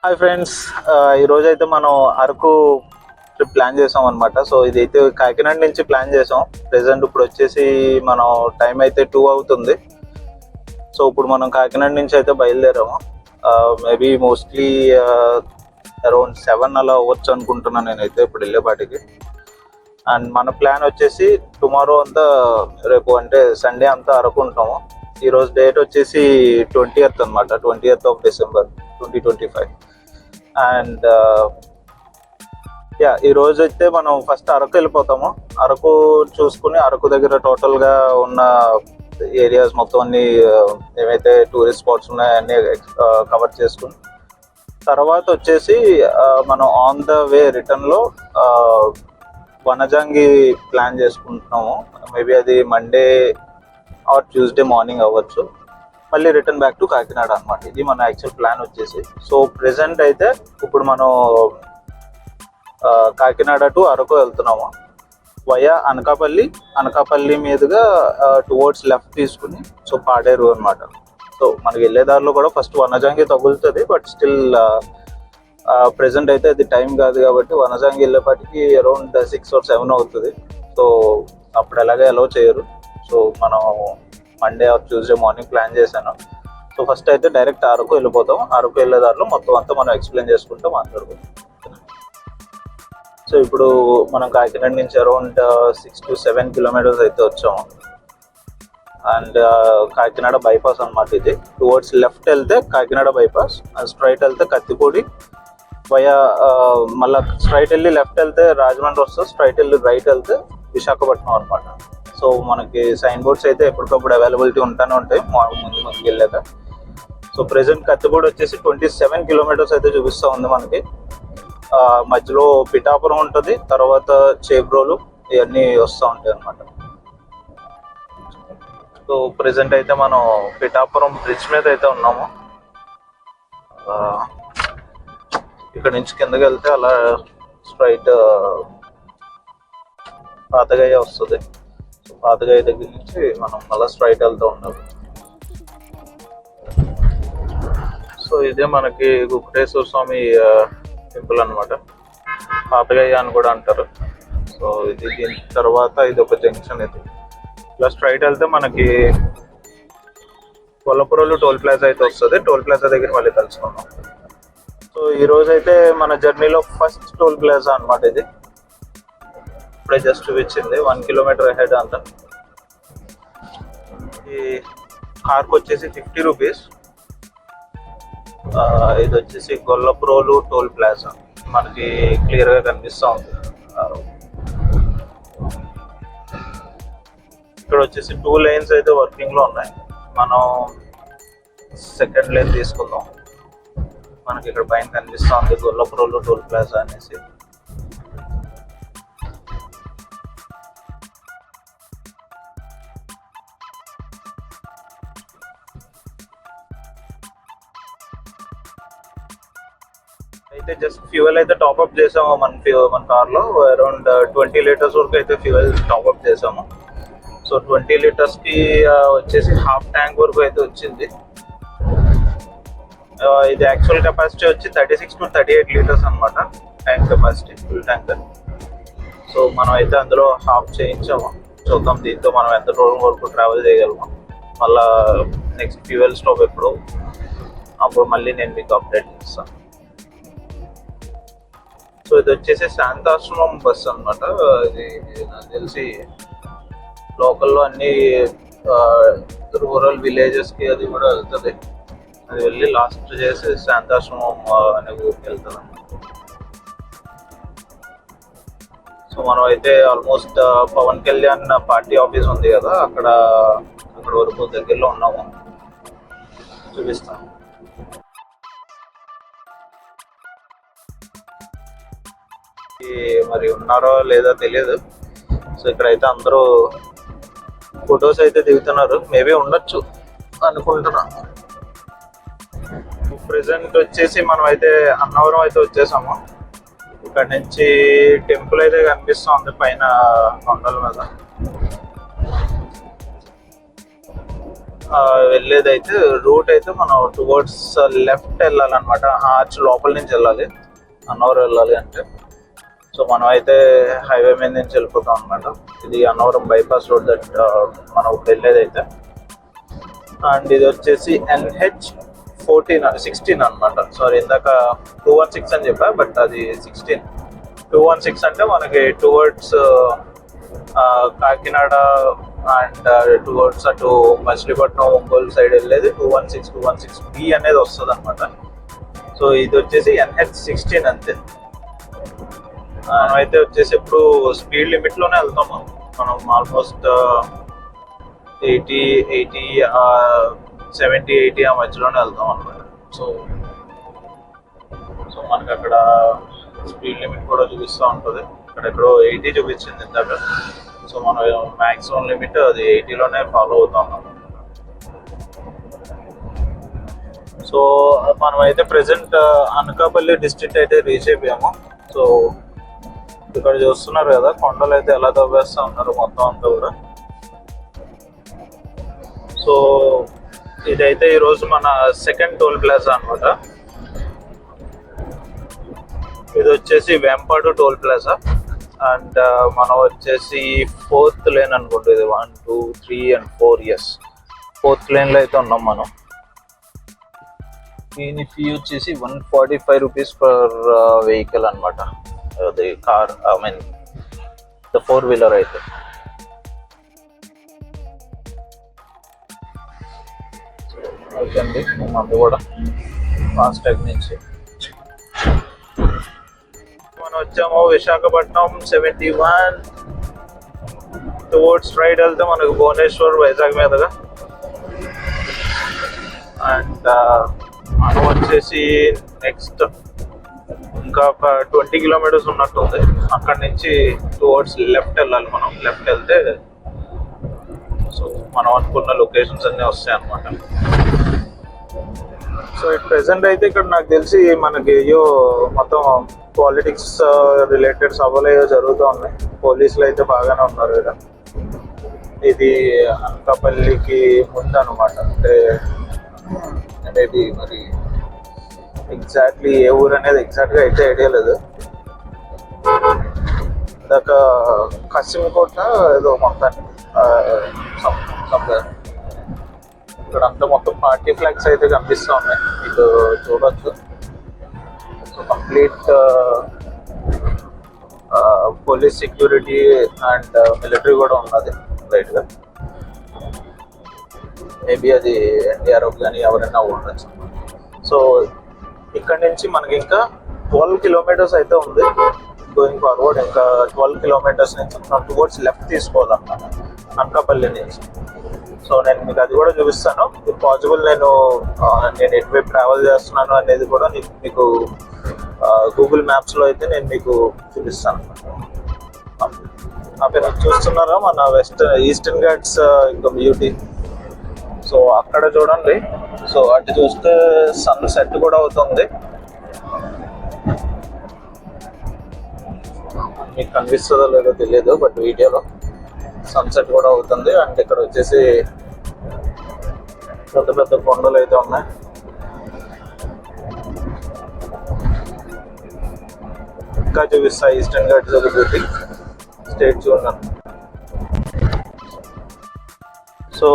Hi friends, ఈరోజు అయితే మనం అరకు ట్రిప్ ప్లాన్ చేసాం అనమాట. సో ఇదైతే కాకినాడ నుంచి ప్లాన్ చేసాం. ప్రెసెంట్ ఇప్పుడు వచ్చేసి మనం టైం అయితే 2 అవుతుంది. సో ఇప్పుడు మనం కాకినాడ నుంచి అయితే బయలుదేరాము. మేబీ మోస్ట్లీ అరౌండ్ 7 అలా అవ్వచ్చు అనుకుంటున్నాను నేనైతే ఇప్పుడు వెళ్ళేపాటికి. అండ్ మన ప్లాన్ వచ్చేసి టుమారో అంతా, రేపు అంటే సండే అంతా అరకు ఉంటాము. ఈరోజు డేట్ వచ్చేసి 20th అనమాట, 20th ఆఫ్ డిసెంబర్ 2025. అండ్ ఈ రోజు అయితే మనం ఫస్ట్ అరకు వెళ్ళిపోతాము. అరకు చూసుకుని అరకు దగ్గర టోటల్ గా ఉన్న ఏరియాస్ మొత్తం అన్ని ఏవైతే టూరిస్ట్ స్పాట్స్ ఉన్నాయో అన్ని కవర్ చేసుకుని తర్వాత వచ్చేసి మనం ఆన్ ద వే రిటర్న్ లో వనజంగి ప్లాన్ చేసుకుంటున్నాము. మేబీ అది మండే ఆర్ ట్యూస్డే మార్నింగ్ అవ్వచ్చు. మళ్ళీ రిటర్న్ బ్యాక్ టు కాకినాడ అనమాట. ఇది మన యాక్చువల్ ప్లాన్ వచ్చేసి. సో ప్రెసెంట్ అయితే ఇప్పుడు మనం కాకినాడ టు అరకు వెళ్తున్నాము వయా అనకాపల్లి మీదుగా టువర్డ్స్ లెఫ్ట్ తీసుకుని సో పాడేరు అనమాట. సో మనకి వెళ్ళే దారిలో కూడా ఫస్ట్ వనజంగి తగులుతుంది, బట్ స్టిల్ ప్రెసెంట్ అయితే అది టైం కాదు కాబట్టి వనజంగి వెళ్ళేపాటికి అరౌండ్ 6 or 7 అవుతుంది. సో అప్పుడు ఎలాగే అలౌ చేయరు. సో మనం Monday or Tuesday morning plan చేశాను. సో ఫస్ట్ అయితే డైరెక్ట్ అరకు వెళ్ళిపోతాం. అరకు వెళ్ళే దారిలో మొత్తం అంతా మనం ఎక్స్ప్లెయిన్ చేసుకుంటూ మాట్లాడుకుంటాం. సో ఇప్పుడు మనం కాకినాడ నుంచి అరౌండ్ 6 to 7 కిలోమీటర్స్ అయితే వచ్చాము. అండ్ కాకినాడ బైపాస్ అనమాట ఇది. టువర్డ్స్ లెఫ్ట్ వెళ్తే కాకినాడ బైపాస్, అండ్ స్ట్రైట్ వెళ్తే కత్తిపూడి వయా, మళ్ళీ స్ట్రైట్ వెళ్ళి లెఫ్ట్ వెళ్తే రాజమండ్రి వస్తుంది, స్ట్రైట్ వెళ్ళి రైట్ వెళ్తే విశాఖపట్నం అనమాట. సో మనకి సైన్ బోర్డ్స్ అయితే ఎప్పటికప్పుడు అవైలబిలిటీ ఉంటానే ఉంటాయి ముందుకు వెళ్ళాక. సో ప్రెసెంట్ కత్తిపూడి వచ్చేసి 27 కిలోమీటర్స్ అయితే చూపిస్తూ ఉంది మనకి. మధ్యలో పిఠాపురం ఉంటుంది, తర్వాత చేబ్రోలు ఇవన్నీ వస్తూ ఉంటాయి అనమాట. సో ప్రెసెంట్ అయితే మనం పిఠాపురం బ్రిడ్జ్ మీద అయితే ఉన్నాము. ఇక్కడ నుంచి కిందకి వెళ్తే అలా స్ట్రైట్ పాతగయ్య వస్తుంది. సో పాతగయ్య దగ్గర నుంచి మనం మళ్ళీ స్ట్రైట్ వెళ్తూ ఉండాలి. సో ఇదే మనకి గుప్టేశ్వర స్వామి టెంపుల్ అనమాట, పాతగయ్య అని కూడా అంటారు. సో ఇది దీని తర్వాత ఇది ఒక జంక్షన్. ఇది ఇలా స్ట్రైట్ వెళ్తే మనకి కొల్లపురోలు టోల్ ప్లాజా అయితే వస్తుంది. టోల్ ప్లాజా దగ్గర మళ్ళీ కలుసుకున్నాం. సో ఈ రోజు అయితే మన జర్నీలో ఫస్ట్ టోల్ ప్లాజా అనమాట ఇది. ఇప్పుడే జస్ట్ వచ్చింది 1 కిలోమీటర్ అహెడ్ అంత. ఈ కార్కి వచ్చేసి 50 రూపీస్. ఇది వచ్చేసి గొల్లపురోలు టోల్ ప్లాజా మనకి క్లియర్ గా కనిపిస్తూ ఉంది. ఇక్కడ వచ్చేసి 2 lanes అయితే వర్కింగ్ లో ఉన్నాయి. మనం సెకండ్ లేన్ తీసుకుందాం. మనకి ఇక్కడ పైన కనిపిస్తూ ఉంది గొల్లపురోలు టోల్ ప్లాజా అనేసి. అయితే జస్ట్ ఫ్యూయల్ అయితే టాప్అప్ చేసాము మన కార్లో. అరౌండ్ 20 లీటర్స్ వరకు అయితే ఫ్యూయల్ టాప్అప్ చేసాము. సో 20 లీటర్స్కి వచ్చేసి హాఫ్ ట్యాంక్ వరకు అయితే వచ్చింది. ఇది యాక్చువల్ కెపాసిటీ వచ్చి 36 to 38 లీటర్స్ అనమాట tank capacity, full tanker. So మనం అయితే అందులో హాఫ్ చేయించాము. చూద్దాం దీంతో మనం ఎంత దూరం వరకు ట్రావెల్ చేయగలము. మళ్ళా నెక్స్ట్ ఫ్యూయల్ స్టాప్ ఎప్పుడు, అప్పుడు మళ్ళీ నేను మీకు అప్డేట్ చేస్తాను. సో ఇది వచ్చేసి శాంతాశ్రమం బస్ అనమాట. ఇది నాకు తెలిసి లోకల్లో అన్ని రూరల్ విలేజెస్కి అది కూడా వెళ్తుంది. అది వెళ్ళి లాస్ట్ చేసి శాంతాశ్రమం అనే ఊరికి వెళ్తుంది. సో మనం అయితే almost Pawan Kalyan party office ఉంది కదా, అక్కడ వరకు దగ్గరలో ఉన్నాము. చూపిస్తాను. మరి ఉన్నారో లేదో తెలియదు. సో ఇక్కడైతే అందరూ ఫొటోస్ అయితే దిగుతున్నారు. మేబీ ఉండొచ్చు అనుకుంటున్నాను. ప్రెసెంట్ వచ్చేసి మనం అయితే అన్నవరం అయితే వచ్చేసాము. ఇక్కడ నుంచి టెంపుల్ అయితే కనిపిస్తుంది పైన కొండల మీద. వెళ్ళేది అయితే రూట్ అయితే మనం టువర్డ్స్ లెఫ్ట్ వెళ్ళాలన్నమాట. ఆర్చ్ లోపల నుంచి వెళ్ళాలి అన్నవరం వెళ్ళాలి అంటే. సో మనం అయితే హైవే మీద నుంచి వెళ్ళిపోతాం అనమాట. ఇది అన్నవరం బైపాస్ రోడ్ దట్ మనం వెళ్ళేది అయితే. అండ్ ఇది వచ్చేసి NH16 అనమాట. సారీ, ఇందాక 216 అని చెప్పా, బట్ అది 16. 216 అంటే మనకి టువర్డ్స్ కాకినాడ అండ్ టువర్డ్స్ అటు మచిలీపట్నం ఒంగోలు సైడ్ వెళ్ళేది 216B అనేది వస్తుంది అనమాట. సో ఇది వచ్చేసి NH16 అంతే. మనం అయితే వచ్చేసి ఎప్పుడు స్పీడ్ లిమిట్ లోనే వెళ్తాము. మనం ఆల్మోస్ట్ 70-80 ఆ మధ్యలోనే వెళ్తాం అనమాట. సో మనకి అక్కడ స్పీడ్ లిమిట్ కూడా చూపిస్తూ ఉంటుంది. ఎక్కడెక్కడో 80 చూపించింది ఇందాక. సో మనం మ్యాక్సిమం లిమిట్ అది 80లోనే ఫాలో అవుతాం. సో మనం అయితే ప్రెసెంట్ అనకాపల్లి డిస్ట్రిక్ట్ అయితే రీచ్ అయిపోయాము. సో ఇక్కడ చూస్తున్నారు కదా, కొండలు అయితే ఎలా తవ్వేస్తా ఉన్నారు మొత్తం అంతా కూడా. సో ఇదైతే ఈరోజు మన సెకండ్ టోల్ ప్లాజా అనమాట. ఇది వచ్చేసి వేంపాడు టోల్ ప్లాజా. అండ్ మనం వచ్చేసి 4th లేన్ అనుకుంటుంది. ఇది 1, 2, 3 and 4. ఎస్, 4th లేన్లో అయితే ఉన్నాం మనం. దీని ఫీ వచ్చేసి 145 రూపీస్ పర్ వెహికల్ అనమాట. అది car, I mean the 4-wheeler అయితే. ఓకే అండి, మంది కూడా ఫాస్టాగ్ నుంచి మనం వచ్చాము. విశాఖపట్నం 71 టువర్డ్స్ రైడ్ వెళ్తే మనకు భువనేశ్వర్ వైజాగ్ మీదుగా. అండ్ మనం వచ్చేసి నెక్స్ట్ ఇంకా ఒక 20 కిలోమీటర్స్ ఉన్నట్టుంది. అక్కడ నుంచి టువర్డ్స్ లెఫ్ట్ వెళ్ళాలి. మనం లెఫ్ట్ వెళ్తే సో మనం అనుకున్న లొకేషన్స్ అన్నీ వస్తాయి అన్నమాట. సో ప్రెసెంట్ అయితే ఇక్కడ నాకు తెలిసి మనకి మొత్తం పాలిటిక్స్ రిలేటెడ్ సభలు జరుగుతూ ఉన్నాయి. పోలీసులు అయితే బాగానే ఉన్నారు ఇక్కడ. ఇది అనకాపల్లికి ముందు అనమాట. అంటే ఇది మరి ఎగ్జాక్ట్లీ ఏ ఊరు అనేది ఎగ్జాక్ట్గా అయితే ఐడియా లేదు. ఇందాక కసిమకోట ఏదో మొత్తాన్ని ఇక్కడ అంతా మొత్తం పార్టీ ఫ్లాగ్స్ అయితే కనిపిస్తూ ఉన్నాయి, మీకు చూడొచ్చు. So complete police security and military కూడా ఉన్నది రైట్గా. మేబీ అది NDRF కానీ ఎవరైనా ఉండొచ్చు. సో ఇక్కడ నుంచి మనకి ఇంకా 12 కిలోమీటర్స్ అయితే ఉంది గోయింగ్ ఫార్వర్డ్. ఇంకా 12 కిలోమీటర్స్ నుంచి మనం టువర్డ్స్ లెఫ్ట్ తీసుకోవాలన్నమాట అనకాపల్లి నుంచి. సో నేను మీకు అది కూడా చూపిస్తాను. ఇఫ్ పాసిబుల్ నేను ఎటువైపు ట్రావెల్ చేస్తున్నాను అనేది కూడా మీకు గూగుల్ మ్యాప్స్లో అయితే నేను మీకు చూపిస్తాను. అక్కడ చూస్తున్నారా మన ఈస్టర్న్ ఘాట్స్ ఇంకా బ్యూటీ. సో అక్కడ చూడండి. సో అటు చూస్తే సన్ సెట్ కూడా అవుతుంది. మీకు కనిపిస్తుందో లేదో తెలియదు, బట్ వీడియోలో సన్సెట్ కూడా అవుతుంది. అండ్ ఇక్కడ వచ్చేసి పెద్ద పెద్ద కొండలు అయితే ఉన్నాయి. ఇంకా చూపిస్తాయి ఈస్టర్న్ ఘాట్స్ బ్యూటీ. స్టేట్ చూడండి. సో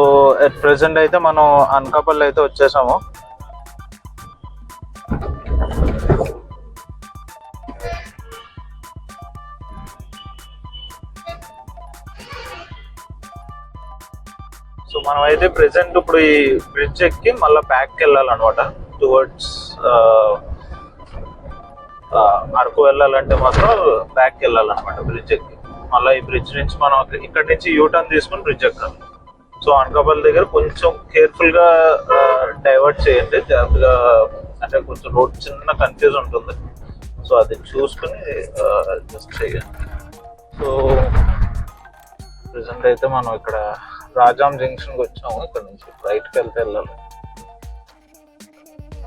అట్ ప్రెసెంట్ అయితే మనం అనకాపల్లి అయితే వచ్చేసాము. సో మనం అయితే ప్రెసెంట్ ఇప్పుడు ఈ బ్రిడ్జ్ ఎక్కి మళ్ళీ బ్యాక్కి వెళ్ళాలన్నమాట. టువర్డ్స్ అరకు వెళ్ళాలంటే మాత్రం బ్యాక్కి వెళ్ళాలన్నమాట బ్రిడ్జ్ ఎక్కి. మళ్ళీ ఈ బ్రిడ్జ్ నుంచి మనం ఇక్కడ నుంచి యూటర్న్ తీసుకుని బ్రిడ్జ్ ఎక్కాలి. సో అనకాపల్లి దగ్గర కొంచెం కేర్ఫుల్గా డైవర్ట్ చేయండి, జాగ్రత్తగా. అంటే కొంచెం రోడ్ చిన్న కన్ఫ్యూజ్ ఉంటుంది. సో అది చూసుకుని జస్ట్ చేయండి. సో ప్రెసెంట్ అయితే మనం ఇక్కడ రాజాం జంక్షన్కి వచ్చాము. ఇక్కడ నుంచి రైట్కి వెళ్ళాలి.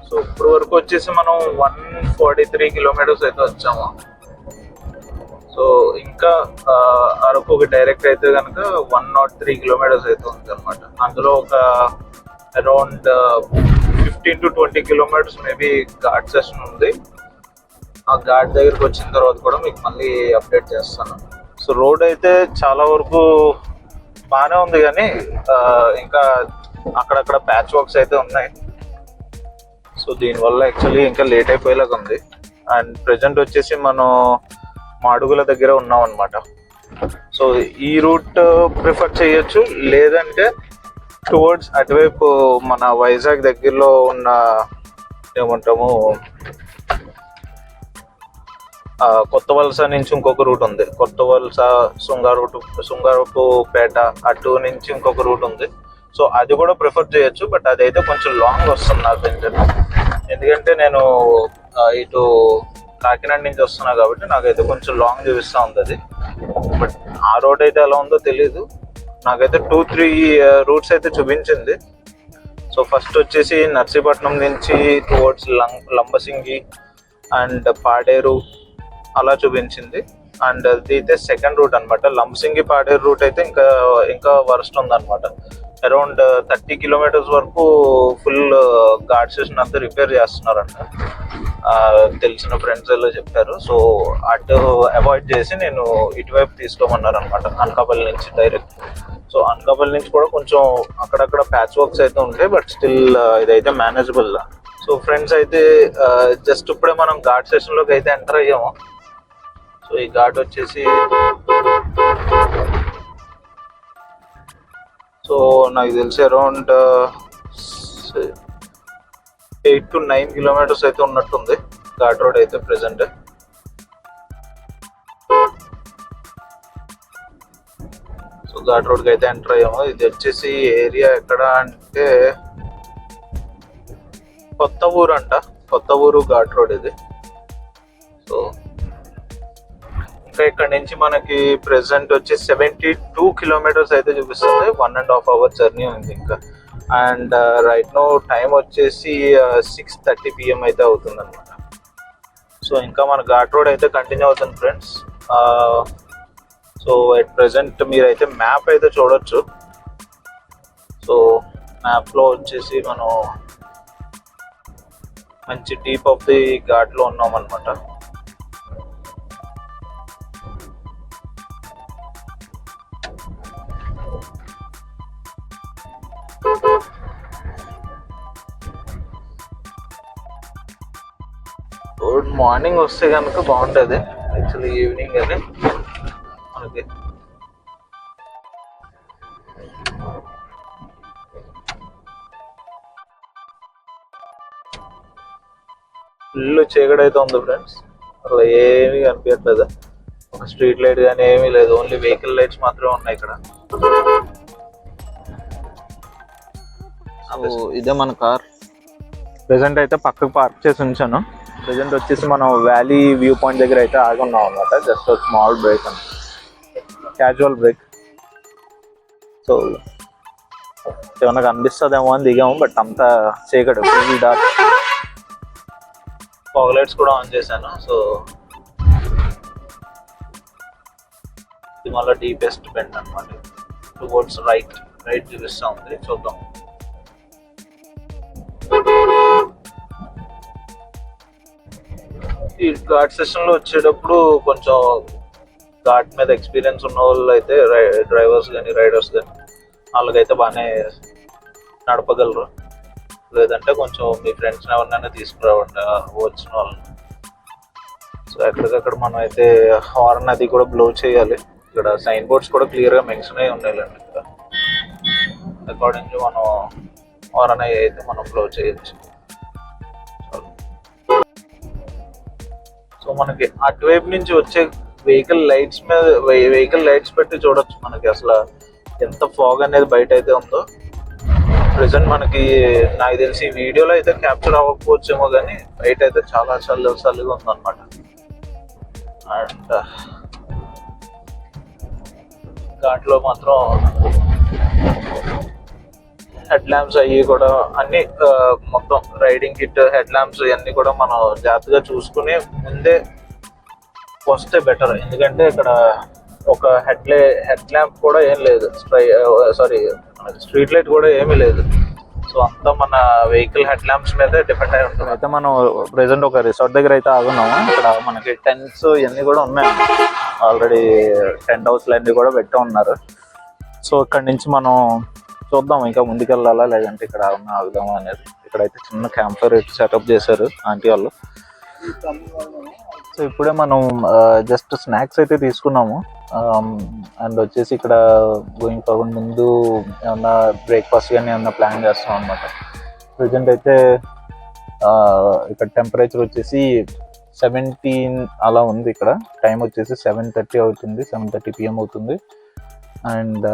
సో ఇప్పుడు వరకు వచ్చేసి మనం 143 కిలోమీటర్స్ అయితే వచ్చాము. సో ఇంకా అరకుకి డైరెక్ట్ అయితే కనుక 103 కిలోమీటర్స్ అయితే ఉంది అనమాట. అందులో ఒక around 15 to 20 kilometres maybe ghat session ఉంది. ఆ ఘాట్ దగ్గరికి వచ్చిన తర్వాత కూడా మీకు మళ్ళీ అప్డేట్ చేస్తాను. సో రోడ్ అయితే చాలా వరకు బాగానే ఉంది, కానీ ఇంకా అక్కడక్కడ ప్యాచ్ వర్క్స్ అయితే ఉన్నాయి. సో దీనివల్ల యాక్చువల్లీ ఇంకా లేట్ అయిపోయేలాగా ఉంది. అండ్ ప్రెజెంట్ వచ్చేసి మనం మాడుగుల దగ్గర ఉన్నాం అనమాట. సో ఈ రూట్ ప్రిఫర్ చేయొచ్చు, లేదంటే టువర్డ్స్ అటువైపు మన వైజాగ్ దగ్గరలో ఉన్న ఏమంటాము కొత్త వలస నుంచి ఇంకొక రూట్ ఉంది. కొత్త వలస సుంగారపుపేట అటు నుంచి ఇంకొక రూట్ ఉంది. సో అది కూడా ప్రిఫర్ చేయొచ్చు, బట్ అదైతే కొంచెం లాంగ్ వస్తుంది నాకు ఏంటంటే, ఎందుకంటే నేను ఇటు కాకినాడ నుంచి వస్తున్నా కాబట్టి నాకైతే కొంచెం లాంగ్ చూపిస్తూ ఉంది అది. బట్ ఆ రోడ్ అయితే ఎలా ఉందో తెలీదు. నాకైతే 2-3 రూట్స్ అయితే చూపించింది. సో ఫస్ట్ వచ్చేసి నర్సీపట్నం నుంచి టువర్డ్స్ లంబసింగి అండ్ పాడేరు అలా చూపించింది. అండ్ అది అయితే సెకండ్ రూట్ అనమాట. లంబసింగి పాడేరు రూట్ అయితే ఇంకా వర్స్ట్ ఉందన్నమాట. అరౌండ్ 30 కిలోమీటర్స్ వరకు ఫుల్ ఘాట్ సెషన్ అంతా రిపేర్ చేస్తున్నారంట, తెలిసిన ఫ్రెండ్స్ ఎలా చెప్పారు. సో అటు అవాయిడ్ చేసి నేను ఇటువైపు తీసుకోమన్నారు అనమాట, అనకాపల్లి నుంచి డైరెక్ట్. సో అనకాపల్లి నుంచి కూడా కొంచెం అక్కడక్కడ ప్యాచ్ వర్క్స్ అయితే ఉంటాయి, బట్ స్టిల్ ఇదైతే మేనేజబుల్. సో ఫ్రెండ్స్ అయితే జస్ట్ ఇప్పుడే మనం ఘాట్ సెషన్లోకి అయితే ఎంటర్ అయ్యాము. సో ఈ ఘాట్ వచ్చేసి సో నాకు తెలిసి అరౌండ్ 8 to 9 కిలోమీటర్స్ అయితే ఉన్నట్టుంది ఘాట్ రోడ్ అయితే ప్రెసెంట్. సో ఘాట్ రోడ్కి అయితే ఎంటర్ అయ్యాము. ఇది వచ్చేసి ఏరియా ఎక్కడ అంటే కొత్త ఊరు అంట, కొత్త ఊరు ఘాట్ రోడ్ ఇది. సో ఇక్కడ నుంచి మనకి ప్రెసెంట్ వచ్చి 72 కిలోమీటర్స్ అయితే చూపిస్తుంది. 1.5 hour జర్నీ ఉంది ఇంకా. అండ్ రైట్ నో టైం వచ్చేసి 6:30 PM అయితే అవుతుంది అనమాట. సో ఇంకా మన ఘాట్ రోడ్ అయితే కంటిన్యూ అవుతుంది ఫ్రెండ్స్. సో ఎట్ ప్రెసెంట్ మీరైతే మ్యాప్ అయితే చూడొచ్చు. సో మ్యాప్లో వచ్చేసి మనం మంచి డీప్ ఆఫ్ ది ఘాట్లో ఉన్నాం అనమాట. మార్నింగ్ వస్తే కనుక బాగుంటుంది, యాక్చువల్లీ ఈవినింగ్ అని మనకి ఫుల్ చీకటి అయితే ఉంది ఫ్రెండ్స్. అసలు ఏమీ కనిపించట్లేదు, ఒక స్ట్రీట్ లైట్ కానీ ఏమీ లేదు, ఓన్లీ వెహికల్ లైట్స్ మాత్రమే ఉన్నాయి ఇక్కడ. ఇదే మన కార్ ప్రెసెంట్ అయితే పక్కకు పార్క్ చేసి ఉంచాను. ప్రెసెంట్ వచ్చేసి మనం వ్యాలీ వ్యూ పాయింట్ దగ్గర అయితే ఆగి ఉన్నాం అనమాట. జస్ట్ స్మాల్ బ్రేక్ అని, క్యాజువల్ బ్రేక్. సో ఏమన్నా కనిపిస్తుందేమో అని దిగాము, బట్ అంతా చీకటి, ఫుల్ డార్క్. ఫాగ్ లైట్స్ కూడా ఆన్ చేశాను. సో ఇది మళ్ళీ డీపెస్ట్ బెండ్ అనమాట, టువర్డ్స్ రైట్ చూపిస్తూ ఉంది. చూద్దాం. ఈ ఘాట్ సెషన్లో వచ్చేటప్పుడు కొంచెం ఘాట్ మీద ఎక్స్పీరియన్స్ ఉన్న వాళ్ళు అయితే డ్రైవర్స్ కానీ రైడర్స్ కానీ వాళ్ళకైతే బాగానే నడపగలరు. లేదంటే కొంచెం మీ ఫ్రెండ్స్ని ఎవరినైనా తీసుకురావండి వచ్చిన వాళ్ళని. సో ఎక్కడికక్కడ మనం అయితే హార్న్ అది కూడా బ్లో చేయాలి. ఇక్కడ సైన్ బోర్డ్స్ కూడా క్లియర్గా మెన్షన్ అయ్యి ఉన్నాయండి. ఇక్కడ అకార్డింగ్ టు మనం హార్న్ అయితే మనం బ్లో చేయొచ్చు. సో మనకి అటువైపు నుంచి వచ్చే వెహికల్ లైట్స్ పెట్టి చూడొచ్చు మనకి అసలు ఎంత ఫాగ్ అనేది బయట అయితే ఉందో. ప్రెసెంట్ మనకి నాకు తెలిసి వీడియోలో అయితే క్యాప్చర్ అవ్వకపోవచ్చేమో, కానీ బయట అయితే చాలా చల్లగా ఉందన్నమాట. అండ్ ఘాట్లో మాత్రం హెడ్ ల్యాంప్స్ అవి కూడా అన్ని మొత్తం రైడింగ్ కిట్, హెడ్ ల్యాంప్స్ ఇవన్నీ కూడా మనం జాగ్రత్తగా చూసుకుని ముందే వస్తే బెటర్. ఎందుకంటే ఇక్కడ ఒక హెడ్ ల్యాంప్ కూడా ఏం లేదు, స్ట్రీట్ లైట్ కూడా ఏమీ లేదు. సో అంతా మన వెహికల్ హెడ్ ల్యాంప్స్ మీద డిపెండ్ అయి ఉంటుంది. అయితే మనం ప్రెసెంట్ ఒక రిసార్ట్ దగ్గర అయితే ఆగున్నాము. ఇక్కడ మనకి టెంట్స్ ఇవన్నీ కూడా ఉన్నాయి. ఆల్రెడీ టెంట్ హౌస్లు అన్నీ కూడా పెట్టి ఉన్నారు. సో ఇక్కడ నుంచి మనం చూద్దాం ఇంకా ముందుకెళ్ళాలా లేదంటే ఇక్కడ ఆగుదామా అనేది. ఇక్కడైతే చిన్న క్యాంప్ ఫైర్ సెటప్ చేశారు ఆంటీ వాళ్ళు. సో ఇప్పుడే మనం జస్ట్ స్నాక్స్ అయితే తీసుకున్నాము. అండ్ వచ్చేసి ఇక్కడ గోయింగ్ ఫార్వర్డ్ ముందు ఏమన్నా బ్రేక్ఫాస్ట్ కానీ ఏమన్నా ప్లాన్ చేస్తాం అనమాట. ప్రజెంట్ అయితే ఇక్కడ టెంపరేచర్ వచ్చేసి 17 అలా ఉంది. ఇక్కడ టైం వచ్చేసి 7:30 అవుతుంది, 7:30 PM అవుతుంది. అండ్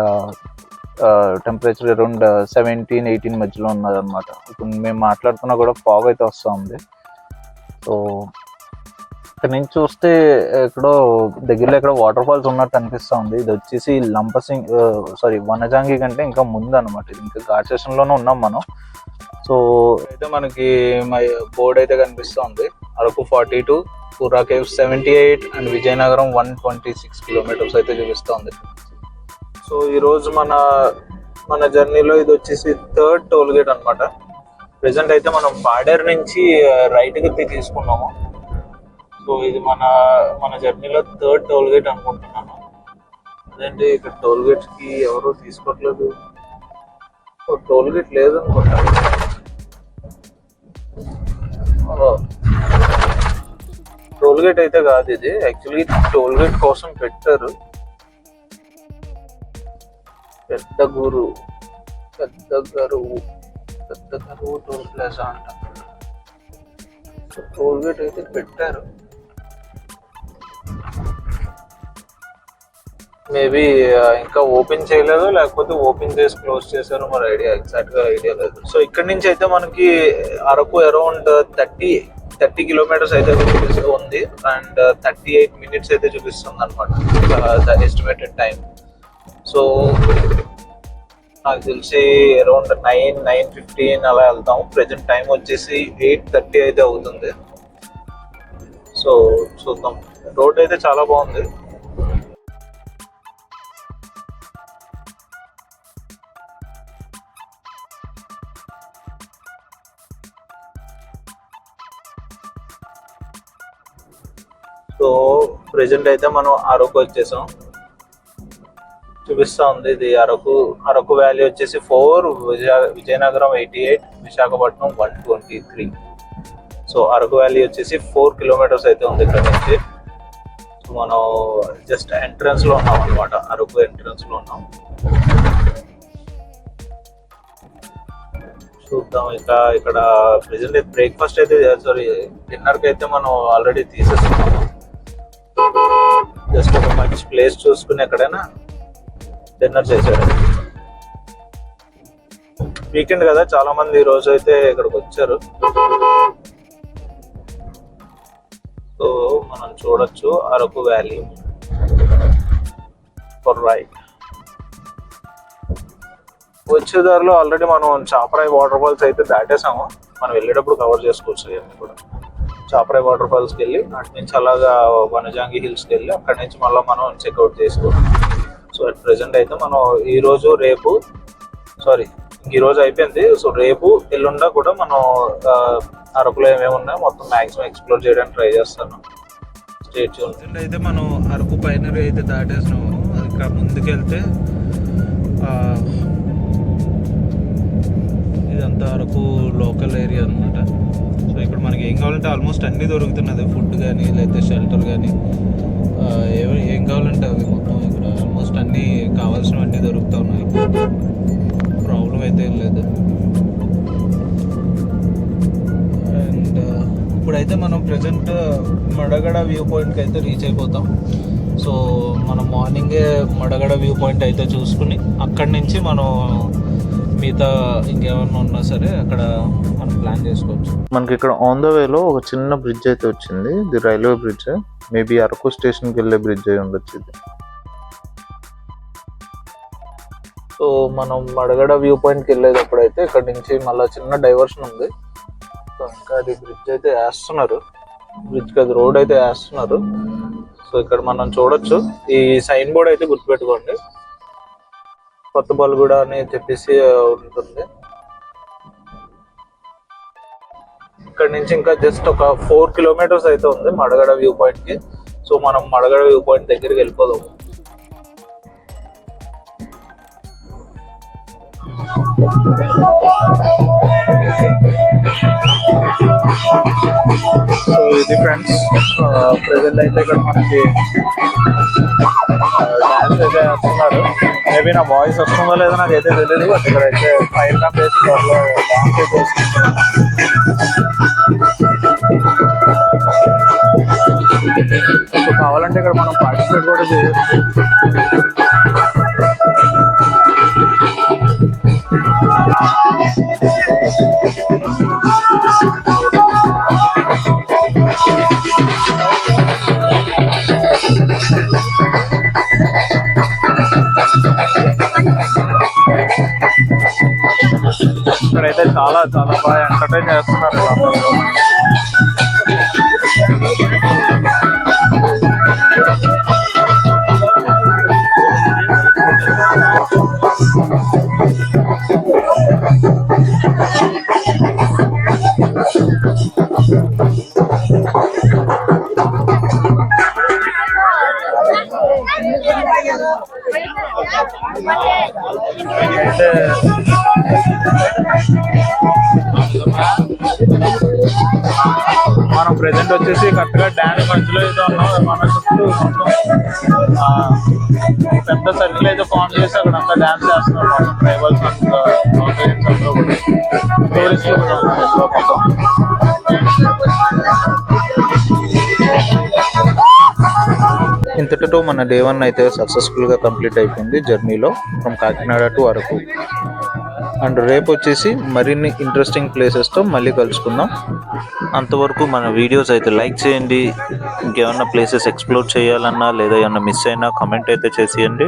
టెంపరేచర్ అరౌండ్ 17-18 మధ్యలో ఉన్నది అనమాట. ఇప్పుడు మేము మాట్లాడుతున్నా కూడా ఫాగ్ అయితే వస్తూ ఉంది. సో ఇక్కడ నుంచి చూస్తే ఎక్కడో దగ్గరలో ఎక్కడో వాటర్ ఫాల్స్ ఉన్నట్టు అనిపిస్తూ ఉంది. ఇది వచ్చేసి లంపసింగ్ వనజాంగి కంటే ఇంకా ముందు అనమాట. ఇది ఇంకా ఘాట్ సెషన్లోనే ఉన్నాం మనం. సో అయితే మనకి బోర్డ్ అయితే కనిపిస్తూ ఉంది. Araku 42, పుర్రా caves 78 and Vizianagaram 126 kilometres అయితే చూపిస్తూ ఉంది. సో ఈరోజు మన జర్నీలో ఇది వచ్చేసి 3rd టోల్ గేట్ అనమాట. ప్రెసెంట్ అయితే మనం పాడేరు నుంచి రైట్కి తీసుకున్నాము. సో ఇది మన జర్నీలో 3rd టోల్ గేట్ అనుకుంటున్నాను. అదేంటి ఇక్కడ టోల్ గేట్స్ కి ఎవరు తీసుకోవట్లేదు. టోల్ గేట్ లేదు అనుకుంటాను. టోల్ గేట్ అయితే కాదు ఇది. యాక్చువల్లీ టోల్ గేట్ కోసం పెట్టారు. పెద్ద గరువు టోల్ ప్లాజా అంట. టోల్ గేట్ అయితే పెట్టారు. మేబీ ఇంకా ఓపెన్ చేయలేదు, లేకపోతే ఓపెన్ చేసి క్లోజ్ చేశారు, మరి ఎగ్జాక్ట్ గా ఐడియా లేదు. సో ఇక్కడ నుంచి అయితే మనకి అరకు అరౌండ్ 30 కిలోమీటర్స్ అయితే ఉంది. అండ్ 38 minutes అయితే చూపిస్తుంది అనమాట ఎస్టిమేటెడ్ టైం. సో నాకు తెలిసి అరౌండ్ 9-9:15 అలా వెళ్తాం. ప్రెజెంట్ టైం వచ్చేసి 8:30 అయితే అవుతుంది. సో చూద్దాం. రోడ్ అయితే చాలా బాగుంది. సో ప్రెజెంట్ అయితే మనం అరకు వచ్చేసాం. చూపిస్తా ఉంది ఇది అరకు వ్యాలీ వచ్చేసి 4, విజయనగరం 88, విశాఖపట్నం 123. సో అరకు వ్యాలీ వచ్చేసి 4 కిలోమీటర్స్ అయితే ఉంది ఇక్కడ నుంచి. సో మనం జస్ట్ ఎంట్రన్స్ లో ఉన్నాం అనమాట. అరకు ఎంట్రన్స్ లో ఉన్నాం. చూద్దాం. ఇక్కడ ప్రెజెంట్ అయితే బ్రేక్ఫాస్ట్ అయితే డిన్నర్ కి అయితే మనం ఆల్రెడీ తీసేస్తున్నాము. జస్ట్ ఒక మంచి ప్లేస్ చూసుకుని ఎక్కడైనా డిన్నర్ చేశారు. వీకెండ్ కదా, చాలా మంది ఈ రోజు అయితే ఇక్కడికి వచ్చారు. సో మనం చూడొచ్చు అరకు వ్యాలీ ఫర్ రైట్. వచ్చేదారిలో ఆల్రెడీ మనం చాపరాయి వాటర్ ఫాల్స్ అయితే దాటేసాము. మనం వెళ్ళేటప్పుడు కవర్ చేసుకోవచ్చు ఇవన్నీ కూడా. చాపరాయి వాటర్ ఫాల్స్కి వెళ్ళి అటు నుంచి అలాగా వనజాంగి హిల్స్కి వెళ్ళి అక్కడి నుంచి మళ్ళీ మనం చెక్అవుట్ చేసుకోవచ్చు. సో అట్ ప్రెసెంట్ అయితే మనం ఈ రోజు అయిపోయింది. సో రేపు ఎల్లుండా కూడా మనం అరకులో ఏమేమి ఉన్నాయో మొత్తం మ్యాక్సిమం ఎక్స్ప్లోర్ చేయడానికి ట్రై చేస్తాను. స్టేట్ చూడండి. అయితే మనం అరకు పైనరీ అయితే దాటేసినాము. ఇంకా ముందుకెళ్తే ఇదంతా అరకు లోకల్ ఏరియా అనమాట. సో ఇక్కడ మనకి ఏం కావాలంటే ఆల్మోస్ట్ అన్నీ దొరుకుతున్నది. ఫుడ్ కానీ లేకపోతే షెల్టర్ కానీ ఏం కావాలంటే అవి మొత్తం ఇక్కడ ఆల్మోస్ట్ అన్నీ కావాల్సినవన్నీ దొరుకుతూ ఉన్నాయి. ప్రాబ్లం అయితే ఏం లేదు. అండ్ ఇప్పుడైతే మనం ప్రజెంట్ మడగడ వ్యూ పాయింట్కి అయితే రీచ్ అయిపోతాం. సో మనం మార్నింగే మడగడ వ్యూ పాయింట్ అయితే చూసుకుని అక్కడి నుంచి మనం మిగతా ఇంకేమన్నా ఉన్నా సరే అక్కడ మనం ప్లాన్ చేసుకోవచ్చు. మనకి ఇక్కడ ఆన్ ద వేలో ఒక చిన్న బ్రిడ్జ్ అయితే వచ్చింది. ఇది రైల్వే బ్రిడ్జ్. మేబీ అరకు స్టేషన్కి వెళ్ళే బ్రిడ్జ్ అయి ఉండొచ్చు ఇది. సో మనం మడగడ వ్యూ పాయింట్కి వెళ్ళేటప్పుడు అయితే ఇక్కడ నుంచి మళ్ళీ చిన్న డైవర్షన్ ఉంది. సో ఇంకా అది బ్రిడ్జ్ అయితే వేస్తున్నారు. బ్రిడ్జ్కి అది రోడ్ అయితే వేస్తున్నారు. సో ఇక్కడ మనం చూడొచ్చు. ఈ సైన్ బోర్డ్ అయితే గుర్తుపెట్టుకోండి. కొత్త బల్గూడ అని చెప్పేసి ఉంటుంది. ఇక్కడ నుంచి ఇంకా జస్ట్ ఒక 4 కిలోమీటర్స్ అయితే ఉంది మడగడ వ్యూ పాయింట్ కి. సో మనం మడగడ వ్యూ పాయింట్ దగ్గరికి వెళ్ళిపోదాం. సో ఇది ఫ్రెండ్స్, ప్రెజెంట్ అయితే ఇక్కడ మనకి డాన్స్ అయితే వస్తున్నారు. మేబీ నా వాయిస్ వస్తుందో లేదో నాకు అయితే తెలియదు. బట్ ఇక్కడ అయితే ఫైర్ క్యాంప్ వేసి త్వరలో డాన్స్ అయితే వస్తుంది. సో కావాలంటే ఇక్కడ మనం పార్టిసిపేట్ కూడా చేయొచ్చు. ఇక్కడైతే చాలా చాలా బాగా ఎంటర్టైన్ చేస్తున్నారు. అయితే మనం ప్రెజెంట్ వచ్చేసి కరెక్ట్గా డ్యాన్స్ మధ్యలో అయితే ఉన్నాం. మన చుట్టూ పెద్ద సర్కిల్ అయితే ఫామ్ చేసి అక్కడ అంతా డ్యాన్స్ చేస్తున్నారు మొత్తం ట్రైబల్స్ అంతా, అందరూ కూడా టూరిస్టులు కూడా ఉన్నారు మొత్తం. ఇంతటితో మన డే 1 అయితే సక్సెస్ఫుల్గా కంప్లీట్ అయిపోయింది జర్నీలో from Kakinada to Araku. And రేపు వచ్చేసి మరిన్ని ఇంట్రెస్టింగ్ ప్లేసెస్తో మళ్ళీ కలుసుకుందాం. అంతవరకు మన వీడియోస్ అయితే లైక్ చేయండి. ఇంకేమన్నా ప్లేసెస్ ఎక్స్ప్లోర్ చేయాలన్నా లేదా ఏమన్నా మిస్ అయినా కమెంట్ అయితే చేసేయండి.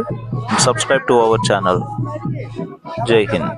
Subscribe to our channel. జై హింద్.